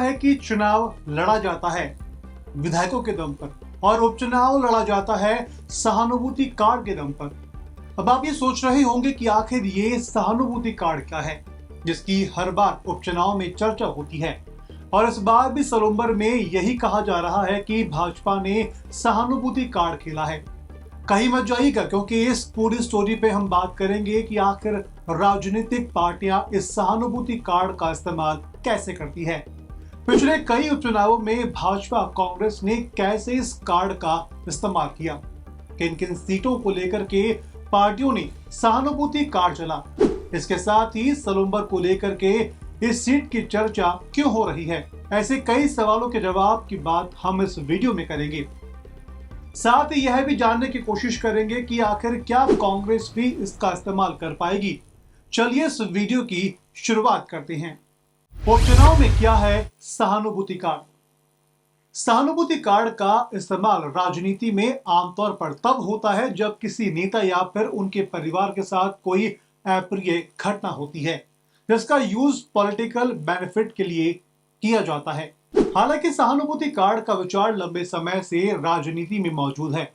है कि चुनाव लड़ा जाता है विधायकों के दम पर और उपचुनाव लड़ा जाता है सहानुभूति कार्ड के दम पर। अब आप ये सोच रहे होंगे कि आखिर ये सहानुभूति कार्ड क्या है जिसकी हर बार उपचुनाव में चर्चा होती है। और इस बार भी सलूम्बर में यही कहा जा रहा है कि भाजपा ने सहानुभूति कार्ड खेला है। कहीं मत जाइएगा, क्योंकि इस पूरी स्टोरी पे हम बात करेंगे कि आखिर राजनीतिक पार्टियां इस सहानुभूति कार्ड का इस्तेमाल कैसे करती है। पिछले कई उपचुनावों में भाजपा कांग्रेस ने कैसे इस कार्ड का इस्तेमाल किया, किन किन सीटों को लेकर के पार्टियों ने सहानुभूति कार्ड चला, इसके साथ ही सलूम्बर को लेकर के इस सीट की चर्चा क्यों हो रही है, ऐसे कई सवालों के जवाब की बात हम इस वीडियो में करेंगे। साथ ही यह भी जानने की कोशिश करेंगे कि आखिर क्या कांग्रेस भी इसका इस्तेमाल कर पाएगी। चलिए इस वीडियो की शुरुआत करते हैं। उपचुनाव में क्या है सहानुभूति कार्ड। सहानुभूति कार्ड का इस्तेमाल राजनीति में आमतौर पर तब होता है जब किसी नेता या फिर उनके परिवार के साथ कोई अप्रिय घटना होती है जिसका यूज पॉलिटिकल बेनिफिट के लिए किया जाता है। हालांकि सहानुभूति कार्ड का विचार लंबे समय से राजनीति में मौजूद है।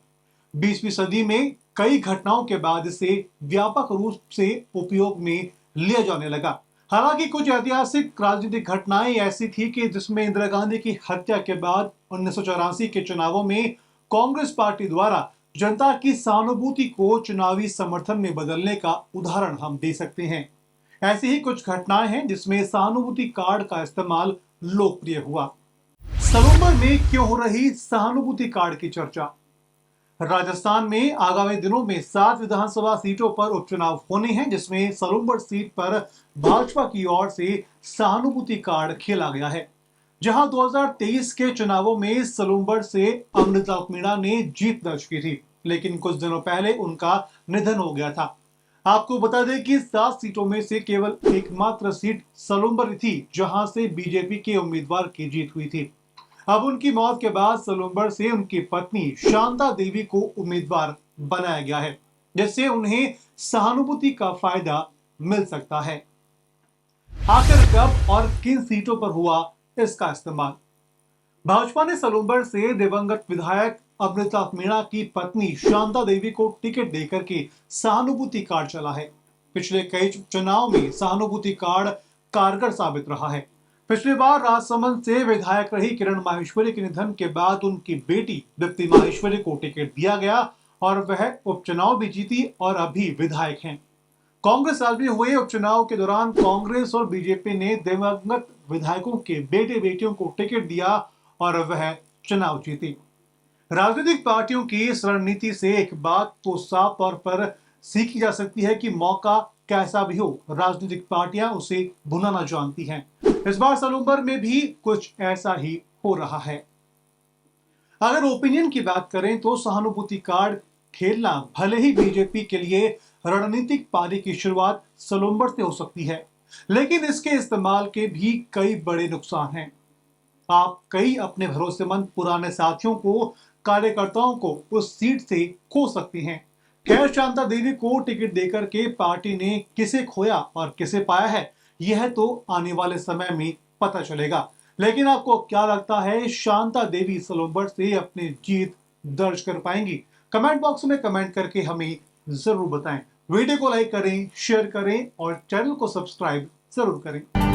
20वीं सदी में कई घटनाओं के बाद इसे व्यापक रूप से उपयोग में लिया जाने लगा। हालांकि कुछ ऐतिहासिक राजनीतिक घटनाएं ऐसी थी कि जिसमें इंदिरा गांधी की हत्या के बाद 1984 के चुनावों में कांग्रेस पार्टी द्वारा जनता की सहानुभूति को चुनावी समर्थन में बदलने का उदाहरण हम दे सकते हैं। ऐसी ही कुछ घटनाएं हैं जिसमें सहानुभूति कार्ड का इस्तेमाल लोकप्रिय हुआ। सलूम्बर में क्यों हो रही सहानुभूति कार्ड की चर्चा। राजस्थान में आगामी दिनों में 7 विधानसभा सीटों पर उपचुनाव होने हैं, जिसमें सलूम्बर सीट पर भाजपा की ओर से सहानुभूति कार्ड खेला गया है। जहां 2023 के चुनावों में सलूम्बर से अमृता मीणा ने जीत दर्ज की थी, लेकिन कुछ दिनों पहले उनका निधन हो गया था। आपको बता दें कि 7 सीटों में से केवल एकमात्र सीट सलूम्बर थी जहां से बीजेपी के उम्मीदवार की जीत हुई थी। अब उनकी मौत के बाद सलूम्बर से उनकी पत्नी शांता देवी को उम्मीदवार बनाया गया है, जिससे उन्हें सहानुभूति का फायदा मिल सकता है। आखिर कब और किन सीटों पर हुआ इसका इस्तेमाल। भाजपा ने सलूम्बर से दिवंगत विधायक अमृता मीणा की पत्नी शांता देवी को टिकट देकर के सहानुभूति कार्ड चला है। पिछले कई चुनाव में सहानुभूति कार्ड कारगर साबित रहा है। पिछली बार राजसमंद से विधायक रही किरण माहेश्वरी के निधन के बाद उनकी बेटी दीप्ति माहेश्वरी को टिकट दिया गया और वह उपचुनाव भी जीती और अभी विधायक हैं। कांग्रेस राज्य में हुए उपचुनाव के दौरान कांग्रेस और बीजेपी ने दिवंगत विधायकों के बेटे बेटियों को टिकट दिया और वह चुनाव जीती। राजनीतिक पार्टियों की इस रणनीति से एक बात तो साफ तौर पर सीखी जा सकती है कि मौका कैसा भी हो, राजनीतिक पार्टियां उसे भुनाना जानती हैं। इस बार सलूम्बर में भी कुछ ऐसा ही हो रहा है। अगर ओपिनियन की बात करें तो सहानुभूति कार्ड खेलना भले ही बीजेपी के लिए रणनीतिक पारी की शुरुआत सलूम्बर से हो सकती है, लेकिन इसके इस्तेमाल के भी कई बड़े नुकसान हैं। आप कई अपने भरोसेमंद पुराने साथियों को, कार्यकर्ताओं को उस सीट से खो सकती हैं। खैर, शांता देवी को टिकट देकर के पार्टी ने किसे खोया और किसे पाया है, यह तो आने वाले समय में पता चलेगा। लेकिन आपको क्या लगता है, शांता देवी सलूम्बर से अपनी जीत दर्ज कर पाएंगी? कमेंट बॉक्स में कमेंट करके हमें जरूर बताएं। वीडियो को लाइक करें, शेयर करें और चैनल को सब्सक्राइब जरूर करें।